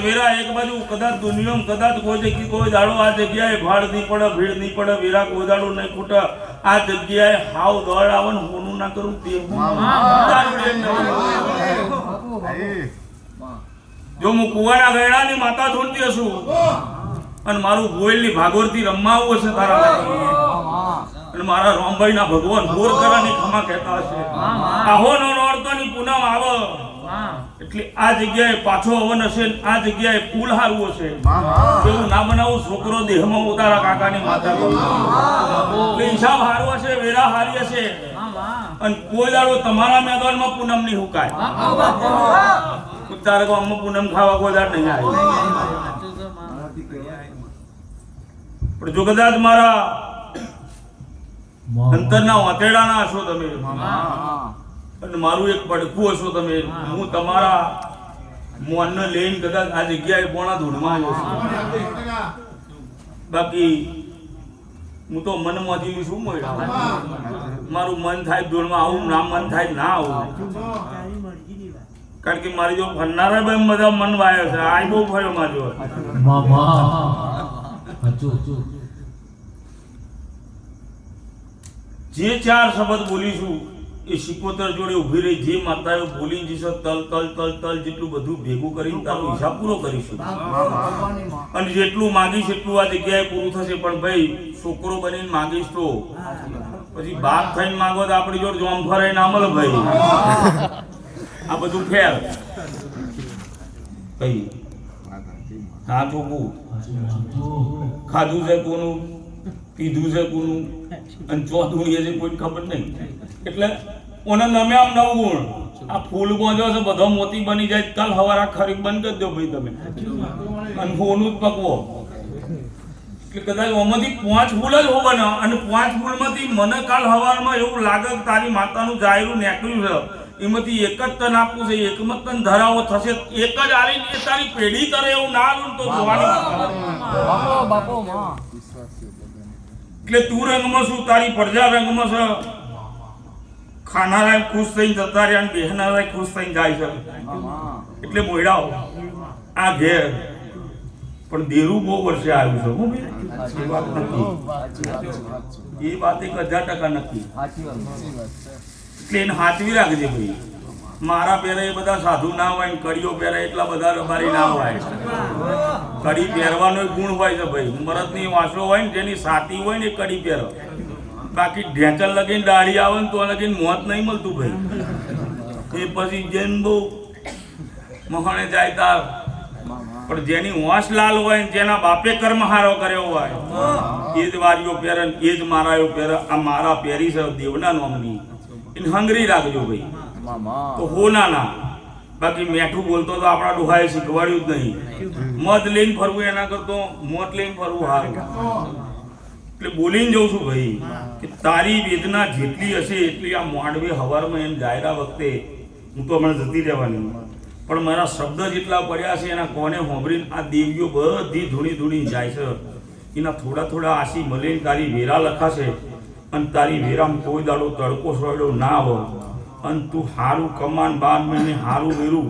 વેરા એક બાજુ કદાચ દુનિયામાં કદાચ કોઈ દાડો આ જગ્યાએ ભાડ નહીં પડે, ભીડ નહીં પડે, વેરા કોઈ દાડો નહીં ખૂટે, આ જગ્યાએ હાવ દોડ આવે ને હોનું ના કરું તે જો હું કુવાના ગયડાની માતા છોડતી હશું અને મારું ગોયલની ભાગોરથી રમવા આવું હશે તારા અને મારા રામભાઈ ના ભગવાન બોર કરાની ખમા કહેતા હશે આહો નો નોરતોની પૂનમ આવે એટલે આ જગ્યાએ પાછો હવન હશે, આ જગ્યાએ ફૂલ હારવું હશે, એવું ના બનાવું છોકરો દેહમાં ઉતારા કાકાની માતા એટલે હિસાબ હારવો હશે, વેરા હારી હશે અને કોઈ દાડો તમારા મેદાનમાં પૂનમ નહીં હુકાય. તારે ગામમાં પૂનમ ખાવા કોઈ દાડ નહીં આવે પણ જો કદાચ મારા અંતરના વાતેડાના હશો તમે અને મારું એક પડખું હશો તમે, હું તમારા મોનને લઈને કદાચ આ જગ્યાએ પોણા ધૂળમાં આવ્યો છું. બાકી હું તો મનમાંથી શું મળ્યું, મારું મન થાય ધૂળમાં આવું, ના મન થાય ના આવું. કારણ કે મારી જો ફરનારા બે બધા મન વાયો છે, આ બહુ ફર્યો મારી જે ચાર શબ્દ બોલીશું એ સિકોતર જોડે ઉભી રહી જે માતાઓ બોલી જશે તલ તલ તલ તલ જેટલું બધું ભેગું કરીને તારો હિસાબ પૂરો કરીશું અને જેટલું માંગીશ એટલું આ જગ્યાએ પૂરું થશે. પણ ભાઈ છોકરો બનીને માંગીશ તો પછી બાપ થઈને માંગો તો આપણી જોડે જોમ ફરાય ના મળે ભાઈ. આ બધું ફેર ભાઈ હા ચોખ્ખું ખાધું છે કોનું, પીધું છે કોનું અને ચોથું છે કોઈ ખબર નહીં. એટલે ઓને નમે આમ 9 ગુણ આ ફૂલ ગોંજો છે બધો મોતી બની જાય. કાલ હવારા ખરીક બંધ કરી દો ભાઈ તમે અને ફોનું જ પકવો એટલે કદાચ ઓમાંથી 5 ફૂલ જ હો બને અને 5 ફૂલમાંથી મને કાલ હવારમાં એવું લાગે કે તારી માતાનું જાયરું નીકળ્યું છે, એમાંથી એક જ તન આપવું છે, એકમાં તન ધરાવો થશે, એક જ આવીને એ તારી પેઢી કરે એવું ના આલું તો જોવાની એટલે તું રંગમાં છું, તારી પ્રજા રંગમાં છે. ખાનારા ખુશ થઈને જતા રહ્યા અને બેહનારા ખુશ થઈને જાય છે. એટલે મોયડાઓ આ ઘેર પણ દેરું બહુ વર્ષે આવ્યું છે. હું એ વાત 1000% નક્કી. એટલે એને હાચવી રાખજે ભાઈ. મારા પહેરે એ બધા સાધુ ના હોય ને કડીઓ પહેરે એટલા બધા રબારી ના હોય. કડી પહેરવાનો ગુણ હોય છે ભાઈ. મરદની વાંસો હોય ને જેની સાતી હોય ને એ કડી પહેરો. બાકી ઢેંચલ લગીને દાઢી આવે ને તો લગીને મોત નહીં મળતું ભાઈ. એ પછી જેમ બહુ મહાણે જાય તાર પણ જેની વાંસ લાલ હોય ને જેના બાપે કર્મ હારો કર્યો હોય એ જ વારીઓ પહેરે ને એ જ મારાયો પહેરે. આ મારા પહેરી છે દેવના નામની, એને હંગરી રાખજો ભાઈ તો હો ના. બાકી મેઠું બોલતો તો આપણા ડોહાએ શીખવાડ્યું જ નહીં. મત લઈને ફરવું એના કરતો મોત લઈને ફરવું સારું. એટલે બોલીને જઉં છું ભાઈ કે તારી વેદના જેટલી હશે એટલી આ માંડવે હવારમાં એમ જાયરા વખતે હું તો હમણાં જતી રહેવાની પણ મારા શબ્દ જેટલા પડ્યા છે એના કોને હોંભરીને આ દેવીઓ બધી ધૂણી જાય છે. એના થોડા આશી મળીને તારી વેરા લખાશે અને તારી વેરામાં કોઈ દાડો તડકો સોયડો ના આવે અને તું સારું કમાન 12 મહિને સારું વેરું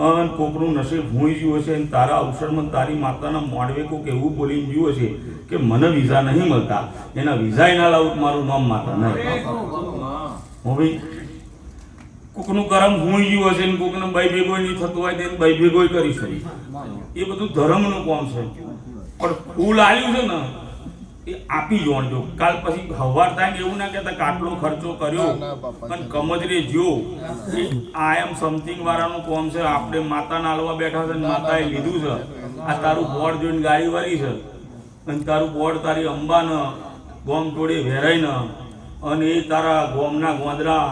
અને કોકનું નસીબ હોઈ ગયું હશે અને તારા અવસરમાં તારી માતાના મોડવે કોક એવું બોલીને ગયું હશે કે મને વિઝા નહીં મળતા, એના વિઝાય ના લાવું મારું નામ માતા નહીં. હું ભાઈ કોકનું કરમ હોઈ ગયું હશે ને કોકને ભાઈ ભેગો નહીં થતું હોય તેને ભાઈ ભેગો કરીશું. એ બધું ધર્મનું કામ છે. પણ ફૂલ આવ્યું છે ને એ આપી જોણજો. કાલ પછી હવાર થાય એવું ના કહેતા કે આટલો ખર્ચો કર્યો અને કમજરે જ્યો. આ એમ સમથિંગ વાળાનું કામ છે. આપણે માતાના હાલવા બેઠા છે, માતાએ લીધું છે. આ તારું બોર્ડ જોઈને ગાડી વાળી છે અને તારું બોર્ડ તારી અંબાને ગોમ ટોળે વેરાઈને અને એ તારા ગોમના ગોંદરા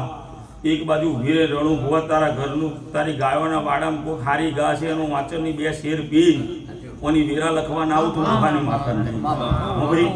એક બાજુ ઉભી રહે રણું હોવા તારા ઘરનું તારી ગાયોના વાડામાં કોઈ ખારી ઘા છે એનું વાંચનની 2 શેર પી ઓની વેરા લખવા ના આવું તું માતાની માતાને ભાઈ